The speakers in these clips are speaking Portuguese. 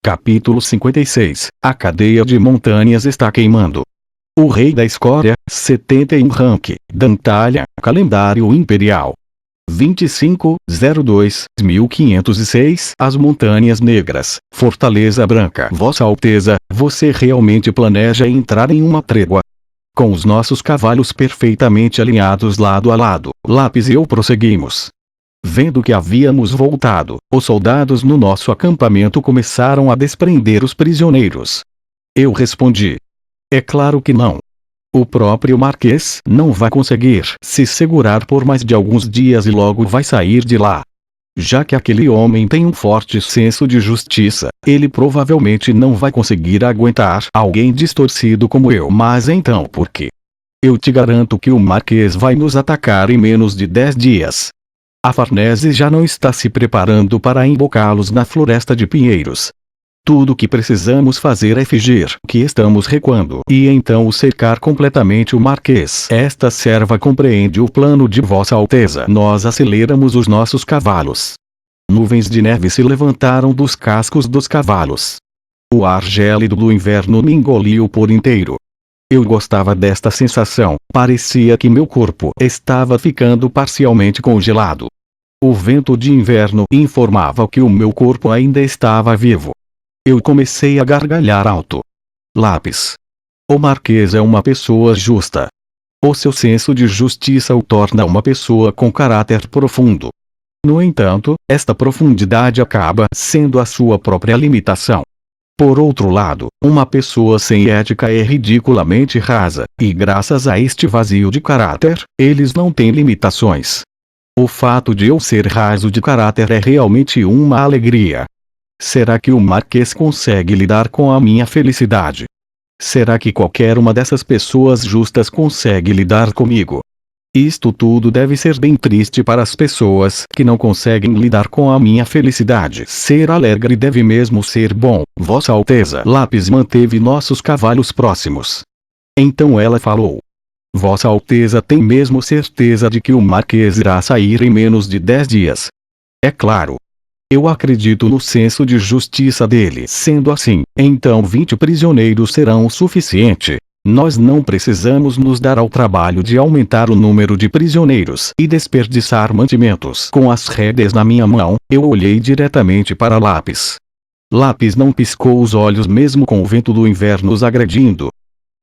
Capítulo 56. A cadeia de montanhas está queimando. O Rei da Escória, 71 rank, Dantalha, calendário imperial. 25/02/1506. As Montanhas Negras, Fortaleza Branca. Vossa Alteza, você realmente planeja entrar em uma trégua? Com os nossos cavalos perfeitamente alinhados lado a lado, Lápis e eu prosseguimos. Vendo que havíamos voltado, os soldados no nosso acampamento começaram a desprender os prisioneiros. Eu respondi: é claro que não. O próprio Marquês não vai conseguir se segurar por mais de alguns dias e logo vai sair de lá. Já que aquele homem tem um forte senso de justiça, ele provavelmente não vai conseguir aguentar alguém distorcido como eu. Mas então por quê? Eu te garanto que o Marquês vai nos atacar em menos de 10 dias. A Farnese já não está se preparando para embocá-los na floresta de pinheiros. Tudo o que precisamos fazer é fingir que estamos recuando e então o cercar completamente o Marquês. Esta serva compreende o plano de Vossa Alteza. Nós aceleramos os nossos cavalos. Nuvens de neve se levantaram dos cascos dos cavalos. O ar gélido do inverno me engoliu por inteiro. Eu gostava desta sensação, parecia que meu corpo estava ficando parcialmente congelado. O vento de inverno informava que o meu corpo ainda estava vivo. Eu comecei a gargalhar alto. Lápis. O Marquês é uma pessoa justa. O seu senso de justiça o torna uma pessoa com caráter profundo. No entanto, esta profundidade acaba sendo a sua própria limitação. Por outro lado, uma pessoa sem ética é ridiculamente rasa, e graças a este vazio de caráter, eles não têm limitações. O fato de eu ser raso de caráter é realmente uma alegria. Será que o Marquês consegue lidar com a minha felicidade? Será que qualquer uma dessas pessoas justas consegue lidar comigo? Isto tudo deve ser bem triste para as pessoas que não conseguem lidar com a minha felicidade. Ser alegre deve mesmo ser bom. Vossa Alteza. Lápis manteve nossos cavalos próximos. Então ela falou: Vossa Alteza tem mesmo certeza de que o Marquês irá sair em menos de 10 dias? É claro. Eu acredito no senso de justiça dele. Sendo assim, então 20 prisioneiros serão o suficiente. Nós não precisamos nos dar ao trabalho de aumentar o número de prisioneiros e desperdiçar mantimentos. Com as rédeas na minha mão, eu olhei diretamente para Lápis. Lápis não piscou os olhos mesmo com o vento do inverno os agredindo.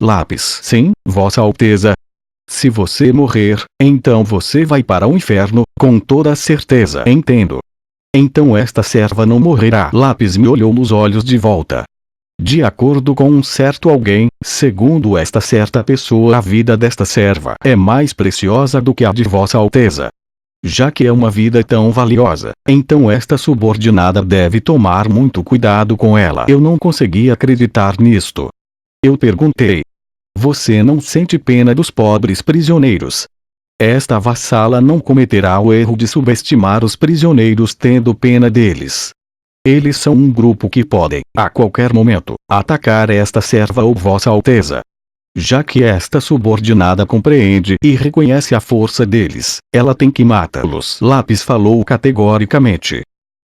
Lápis. Sim, Vossa Alteza. Se você morrer, então você vai para o inferno, com toda a certeza. Entendo. Então esta serva não morrerá. Lápis me olhou nos olhos de volta. De acordo com um certo alguém, segundo esta certa pessoa, a vida desta serva é mais preciosa do que a de Vossa Alteza. Já que é uma vida tão valiosa, então esta subordinada deve tomar muito cuidado com ela. Eu não consegui acreditar nisto. Eu perguntei: você não sente pena dos pobres prisioneiros? Esta vassala não cometerá o erro de subestimar os prisioneiros tendo pena deles. Eles são um grupo que podem, a qualquer momento, atacar esta serva ou Vossa Alteza. Já que esta subordinada compreende e reconhece a força deles, ela tem que matá-los. Lápis falou categoricamente.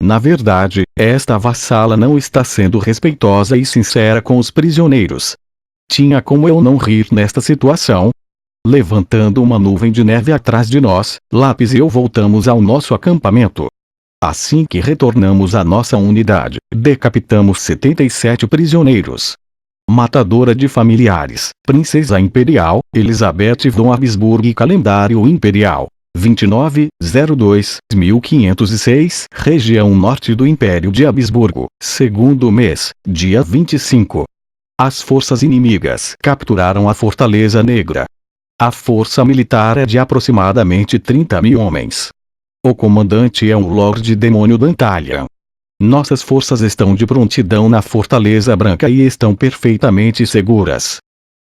Na verdade, esta vassala não está sendo respeitosa e sincera com os prisioneiros. Tinha como eu não rir nesta situação? Levantando uma nuvem de neve atrás de nós, Lápis e eu voltamos ao nosso acampamento. Assim que retornamos à nossa unidade, decapitamos 77 prisioneiros. Matadora de familiares, Princesa Imperial, Elizabeth von Habsburg, calendário imperial. 29/02/1506, região norte do Império de Habsburgo, segundo mês, dia 25. As forças inimigas capturaram a Fortaleza Negra. A força militar é de aproximadamente 30.000 homens. O comandante é um Lorde Demônio Dantalha. Nossas forças estão de prontidão na Fortaleza Branca e estão perfeitamente seguras.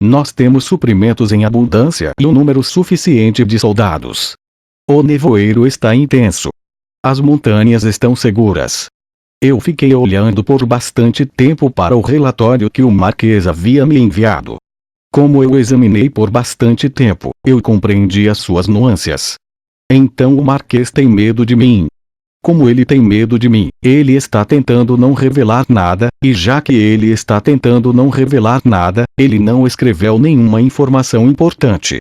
Nós temos suprimentos em abundância e um número suficiente de soldados. O nevoeiro está intenso. As montanhas estão seguras. Eu fiquei olhando por bastante tempo para o relatório que o Marquês havia me enviado. Como eu examinei por bastante tempo, eu compreendi as suas nuances. Então o Marquês tem medo de mim. Como ele tem medo de mim, ele está tentando não revelar nada, e já que ele está tentando não revelar nada, ele não escreveu nenhuma informação importante.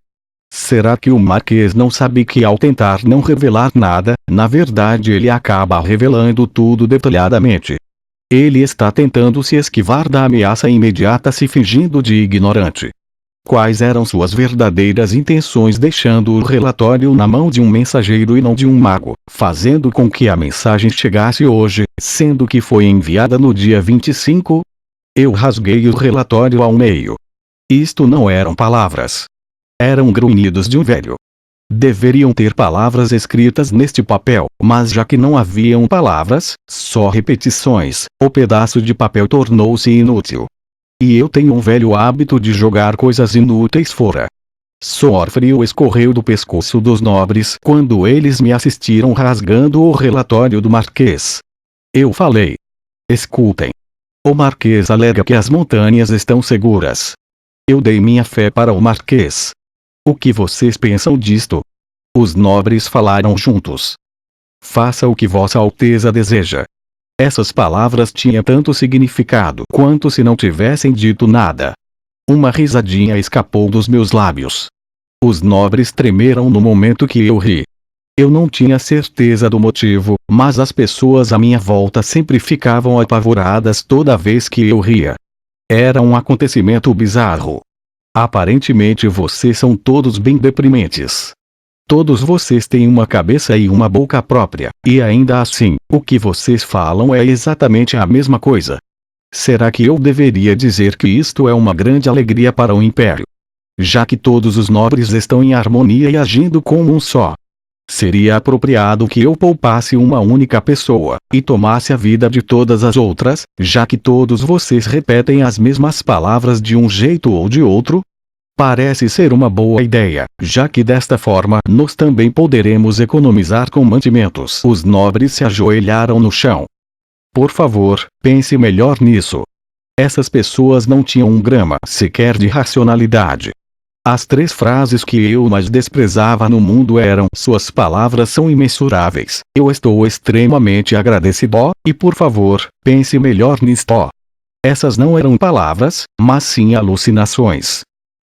Será que o Marquês não sabe que ao tentar não revelar nada, na verdade ele acaba revelando tudo detalhadamente? Ele está tentando se esquivar da ameaça imediata se fingindo de ignorante. Quais eram suas verdadeiras intenções deixando o relatório na mão de um mensageiro e não de um mago, fazendo com que a mensagem chegasse hoje, sendo que foi enviada no dia 25? Eu rasguei o relatório ao meio. Isto não eram palavras. Eram grunhidos de um velho. Deveriam ter palavras escritas neste papel, mas já que não haviam palavras, só repetições, o pedaço de papel tornou-se inútil. E eu tenho um velho hábito de jogar coisas inúteis fora. Suor frio escorreu do pescoço dos nobres quando eles me assistiram rasgando o relatório do Marquês. Eu falei. Escutem. O Marquês alega que as montanhas estão seguras. Eu dei minha fé para o Marquês. O que vocês pensam disto? Os nobres falaram juntos. Faça o que Vossa Alteza deseja. Essas palavras tinham tanto significado quanto se não tivessem dito nada. Uma risadinha escapou dos meus lábios. Os nobres tremeram no momento que eu ri. Eu não tinha certeza do motivo, mas as pessoas à minha volta sempre ficavam apavoradas toda vez que eu ria. Era um acontecimento bizarro. Aparentemente vocês são todos bem deprimentes. Todos vocês têm uma cabeça e uma boca própria, e ainda assim, o que vocês falam é exatamente a mesma coisa. Será que eu deveria dizer que isto é uma grande alegria para o Império? Já que todos os nobres estão em harmonia e agindo como um só. Seria apropriado que eu poupasse uma única pessoa, e tomasse a vida de todas as outras, já que todos vocês repetem as mesmas palavras de um jeito ou de outro? Parece ser uma boa ideia, já que desta forma nós também poderemos economizar com mantimentos. Os nobres se ajoelharam no chão. Por favor, pense melhor nisso. Essas pessoas não tinham um grama sequer de racionalidade. As 3 frases que eu mais desprezava no mundo eram: suas palavras são imensuráveis, eu estou extremamente agradecido, e por favor, pense melhor nisto. Essas não eram palavras, mas sim alucinações.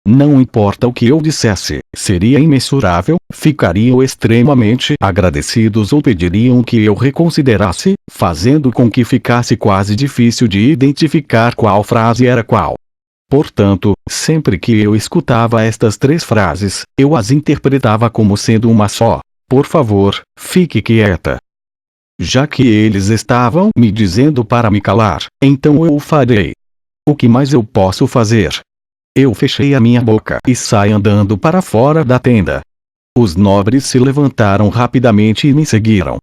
Não importa o que eu dissesse, seria imensurável, ficariam extremamente agradecidos ou pediriam que eu reconsiderasse, fazendo com que ficasse quase difícil de identificar qual frase era qual. Portanto, sempre que eu escutava estas 3 frases, eu as interpretava como sendo uma só: por favor, fique quieta. Já que eles estavam me dizendo para me calar, então eu o farei. O que mais eu posso fazer? Eu fechei a minha boca e saí andando para fora da tenda. Os nobres se levantaram rapidamente e me seguiram.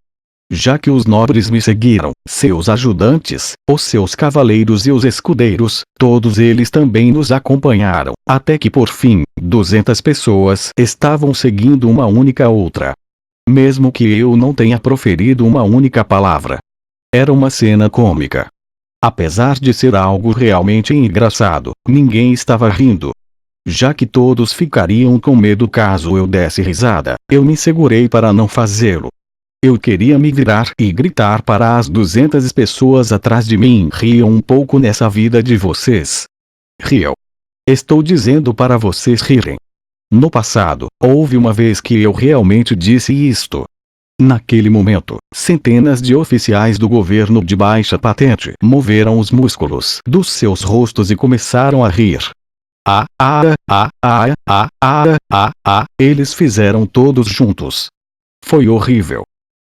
Já que os nobres me seguiram, seus ajudantes, os seus cavaleiros e os escudeiros, todos eles também nos acompanharam, até que por fim, 200 pessoas estavam seguindo uma única outra. Mesmo que eu não tenha proferido uma única palavra. Era uma cena cômica. Apesar de ser algo realmente engraçado, ninguém estava rindo. Já que todos ficariam com medo caso eu desse risada, eu me segurei para não fazê-lo. Eu queria me virar e gritar para as 200 pessoas atrás de mim: riam um pouco nessa vida de vocês. Riam. Estou dizendo para vocês rirem. No passado, houve uma vez que eu realmente disse isto. Naquele momento, centenas de oficiais do governo de baixa patente moveram os músculos dos seus rostos e começaram a rir. Eles fizeram todos juntos. Foi horrível.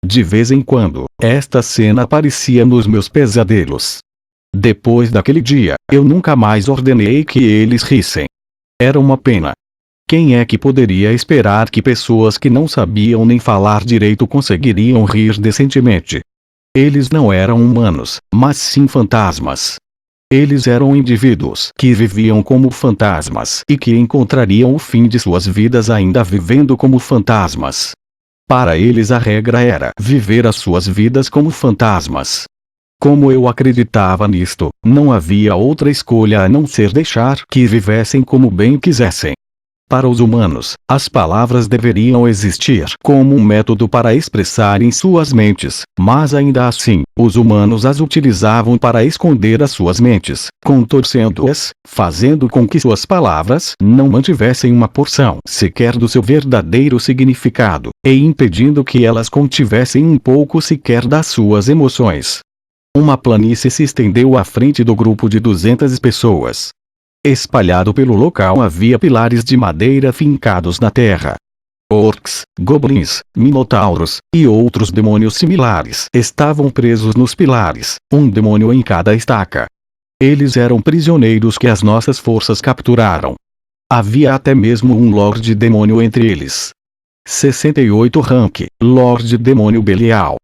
De vez em quando, esta cena aparecia nos meus pesadelos. Depois daquele dia, eu nunca mais ordenei que eles rissem. Era uma pena. Quem é que poderia esperar que pessoas que não sabiam nem falar direito conseguiriam rir decentemente? Eles não eram humanos, mas sim fantasmas. Eles eram indivíduos que viviam como fantasmas e que encontrariam o fim de suas vidas ainda vivendo como fantasmas. Para eles a regra era viver as suas vidas como fantasmas. Como eu acreditava nisto, não havia outra escolha a não ser deixar que vivessem como bem quisessem. Para os humanos, as palavras deveriam existir como um método para expressarem suas mentes, mas ainda assim, os humanos as utilizavam para esconder as suas mentes, contorcendo-as, fazendo com que suas palavras não mantivessem uma porção sequer do seu verdadeiro significado, e impedindo que elas contivessem um pouco sequer das suas emoções. Uma planície se estendeu à frente do grupo de 200 pessoas. Espalhado pelo local havia pilares de madeira fincados na terra. Orcs, goblins, minotauros, e outros demônios similares estavam presos nos pilares, um demônio em cada estaca. Eles eram prisioneiros que as nossas forças capturaram. Havia até mesmo um Lorde Demônio entre eles. 68 rank, Lorde Demônio Belial.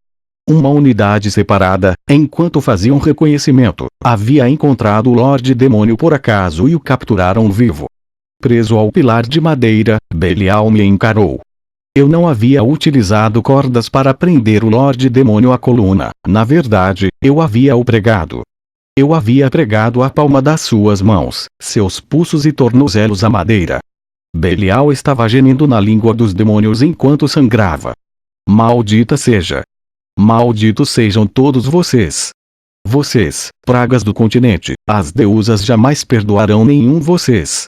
Uma unidade separada, enquanto faziam reconhecimento, havia encontrado o Lorde Demônio por acaso e o capturaram vivo. Preso ao pilar de madeira, Belial me encarou. Eu não havia utilizado cordas para prender o Lorde Demônio à coluna, na verdade, eu havia o pregado. Eu havia pregado a palma das suas mãos, seus pulsos e tornozelos à madeira. Belial estava gemindo na língua dos demônios enquanto sangrava. Maldita seja! Malditos sejam todos vocês! Vocês, pragas do continente, as deusas jamais perdoarão nenhum vocês.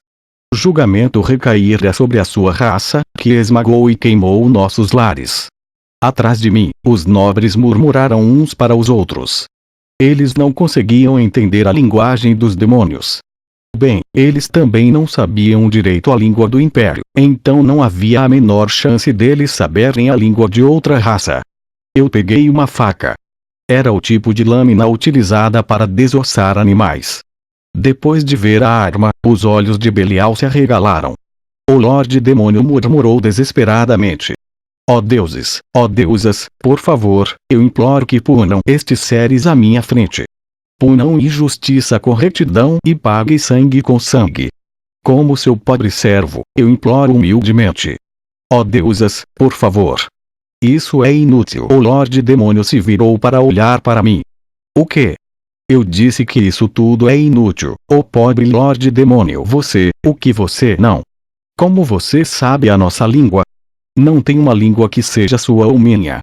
O julgamento recairá sobre a sua raça, que esmagou e queimou nossos lares. Atrás de mim, os nobres murmuraram uns para os outros. Eles não conseguiam entender a linguagem dos demônios. Bem, eles também não sabiam direito a língua do Império, então não havia a menor chance deles saberem a língua de outra raça. Eu peguei uma faca. Era o tipo de lâmina utilizada para desossar animais. Depois de ver a arma, os olhos de Belial se arregalaram. O Lorde Demônio murmurou desesperadamente. Ó deuses, ó deusas, por favor, eu imploro que punam estes seres à minha frente. Punam injustiça com retidão e paguem sangue com sangue. Como seu pobre servo, eu imploro humildemente. Ó deusas, por favor. Isso é inútil. O Lorde Demônio se virou para olhar para mim. O quê? Eu disse que isso tudo é inútil. Ô pobre Lorde Demônio, o que você não? Como você sabe a nossa língua? Não tem uma língua que seja sua ou minha.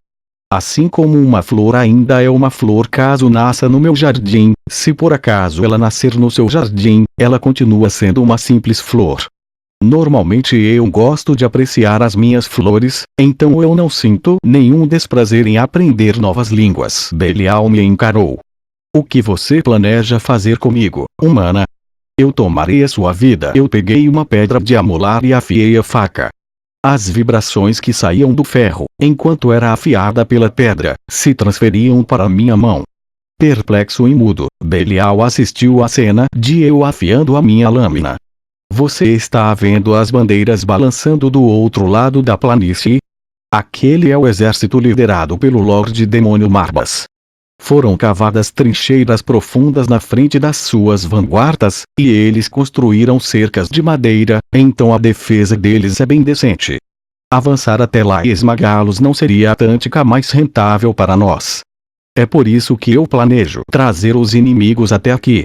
Assim como uma flor ainda é uma flor caso nasça no meu jardim, se por acaso ela nascer no seu jardim, ela continua sendo uma simples flor. Normalmente eu gosto de apreciar as minhas flores, então eu não sinto nenhum desprazer em aprender novas línguas. Belial me encarou. O que você planeja fazer comigo, humana? Eu tomarei a sua vida. Eu peguei uma pedra de amolar e afiei a faca. As vibrações que saíam do ferro, enquanto era afiada pela pedra, se transferiam para minha mão. Perplexo e mudo, Belial assistiu à cena de eu afiando a minha lâmina. Você está vendo as bandeiras balançando do outro lado da planície? Aquele é o exército liderado pelo Lorde Demônio Marbas. Foram cavadas trincheiras profundas na frente das suas vanguardas, e eles construíram cercas de madeira, então a defesa deles é bem decente. Avançar até lá e esmagá-los não seria a tática mais rentável para nós. É por isso que eu planejo trazer os inimigos até aqui.